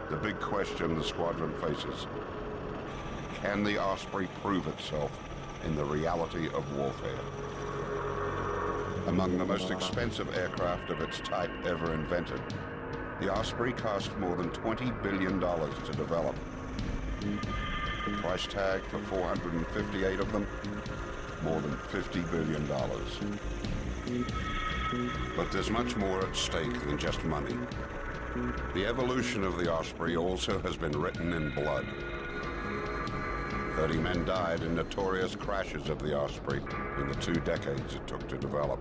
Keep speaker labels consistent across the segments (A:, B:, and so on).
A: the big question the squadron faces: can the Osprey prove itself in the reality of warfare? Among the most expensive aircraft of its type ever invented, the Osprey cost more than $20 billion to develop. The price tag for 458 of them, more than $50 billion. But there's much more at stake than just money. The evolution of the Osprey also has been written in blood. 30 men died in notorious crashes of the Osprey in the 2 decades it took to develop.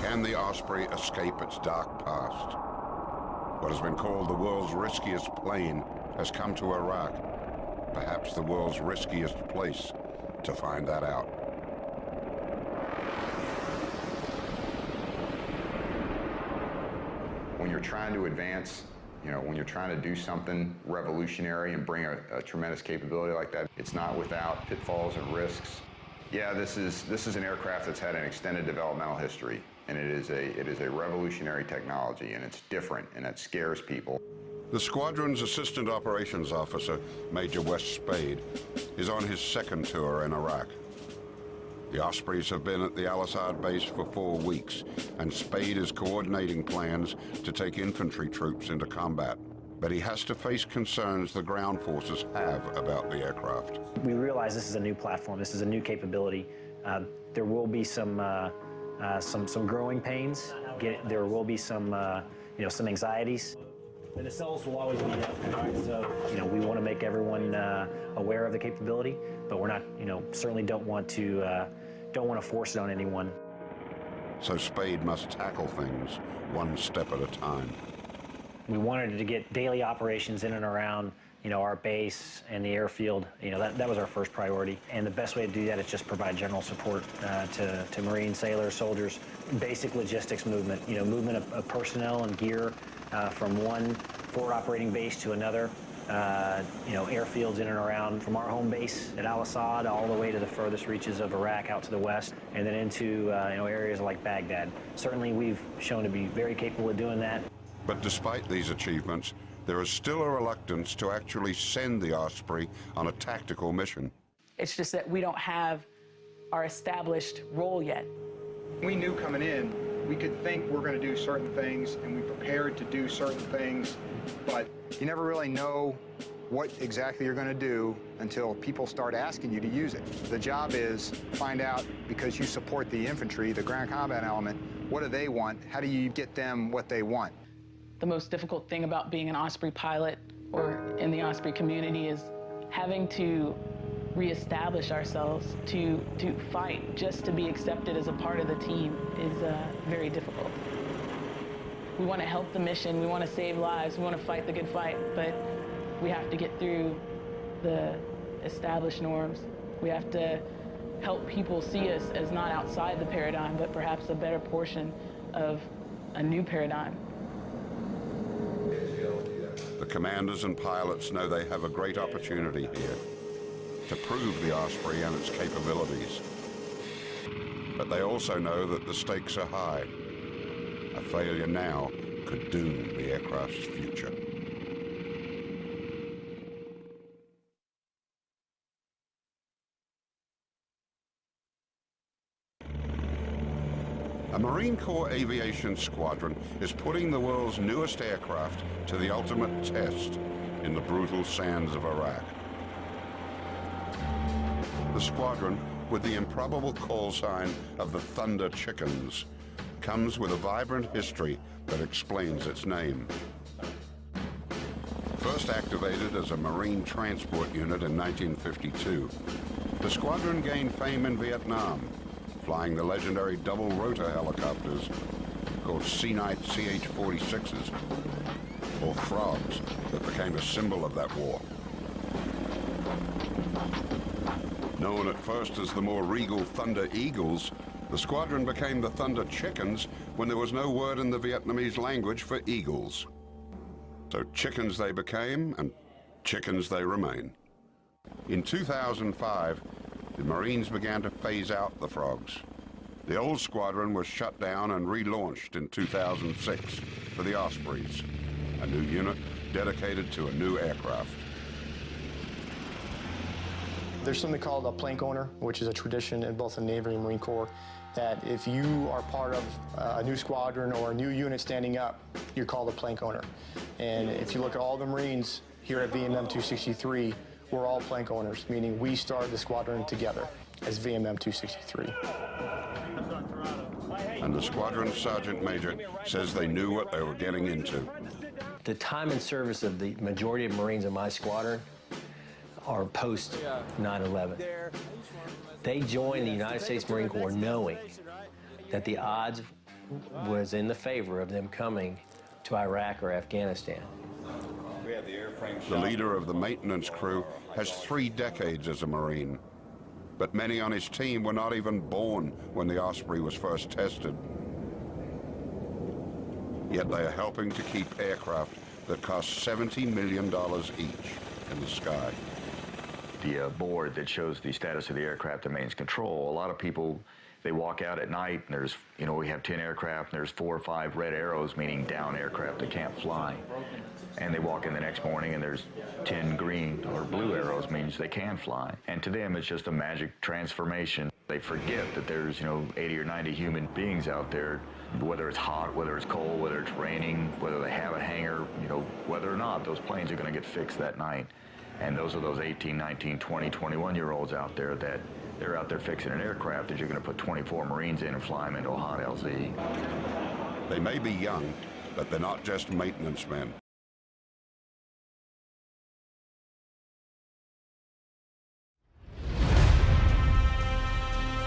A: Can the Osprey escape its dark past? What has been called the world's riskiest plane has come to Iraq, perhaps the world's riskiest place to find that out.
B: When you're trying to advance, when you're trying to do something revolutionary and bring a tremendous capability like that, it's not without pitfalls and risks. Yeah, this is an aircraft that's had an extended developmental history, and it is a revolutionary technology, and it's different, and it scares people.
A: The squadron's assistant operations officer, Major Wes Spade, is on his second tour in Iraq. The Ospreys have been at the Al-Assad base for 4 weeks, and Spade is coordinating plans to take infantry troops into combat. But he has to face concerns the ground forces have about the aircraft.
C: We realize this is a new platform, this is a new capability. There will be some growing pains. There will be some anxieties. The nacelles will always be up, right? So, we want to make everyone aware of the capability, but we're not, certainly don't want to force it on anyone.
A: So Spade must tackle things one step at a time.
C: We wanted to get daily operations in and around, our base and the airfield. That was our first priority. And the best way to do that is just provide general support to Marine sailors, soldiers, basic logistics movement, movement of personnel and gear from one forward operating base to another, airfields in and around from our home base at Al-Assad all the way to the furthest reaches of Iraq out to the west, and then into areas like Baghdad. Certainly we've shown to be very capable of doing that.
A: But despite these achievements, there is still a reluctance to actually send the Osprey on a tactical mission.
D: It's just that we don't have our established role yet.
E: We knew coming in, we could think we're going to do certain things, and we prepared to do certain things, but you never really know what exactly you're going to do until people start asking you to use it. The job is find out, because you support the infantry, the ground combat element, what do they want? How do you get them what they want?
D: The most difficult thing about being an Osprey pilot or in the Osprey community is having to reestablish ourselves, to fight just to be accepted as a part of the team is very difficult. We want to help the mission, we want to save lives, we want to fight the good fight, but we have to get through the established norms. We have to help people see us as not outside the paradigm, but perhaps a better portion of a new paradigm.
A: The commanders and pilots know they have a great opportunity here to prove the Osprey and its capabilities. But they also know that the stakes are high. A failure now could doom the aircraft's future. A Marine Corps aviation squadron is putting the world's newest aircraft to the ultimate test in the brutal sands of Iraq. The squadron, with the improbable call sign of the Thunder Chickens, comes with a vibrant history that explains its name. First activated as a Marine transport unit in 1952, the squadron gained fame in Vietnam, flying the legendary double-rotor helicopters called Sea-Knight CH-46s, or frogs, that became a symbol of that war. Known at first as the more regal Thunder Eagles, the squadron became the Thunder Chickens when there was no word in the Vietnamese language for eagles. So chickens they became, and chickens they remain. In 2005, the Marines began to phase out the frogs. The old squadron was shut down and relaunched in 2006 for the Ospreys. a new unit dedicated to a new aircraft.
F: There's something called a plank owner, which is a tradition in both the Navy and Marine Corps, that if you are part of a new squadron or a new unit standing up, you're called a plank owner. And if you look at all the Marines here at VMM 263, we're all plank owners, meaning we started the squadron together as VMM 263.
A: And the squadron sergeant major says they knew what they were getting into.
G: The time and service of the majority of Marines in my squadron are post 9/11. They joined the United States Marine Corps knowing that the odds was in the favor of them coming to Iraq or Afghanistan.
A: The leader of the maintenance crew has 3 decades as a Marine, but many on his team were not even born when the Osprey was first tested. Yet they are helping to keep aircraft that cost $70 million each in the sky.
H: The board that shows the status of the aircraft and maintenance control, a lot of people, they walk out at night and there's, we have 10 aircraft and there's 4 or 5 red arrows, meaning down aircraft that can't fly. And they walk in the next morning and there's 10 green or blue arrows, means they can fly. And to them, it's just a magic transformation. They forget that there's, 80 or 90 human beings out there, whether it's hot, whether it's cold, whether it's raining, whether they have a hangar, whether or not, those planes are going to get fixed that night. And those are those 18, 19, 20, 21-year-olds out there that they're out there fixing an aircraft that you're going to put 24 Marines in and fly them into a hot LZ.
A: They may be young, but they're not just maintenance men.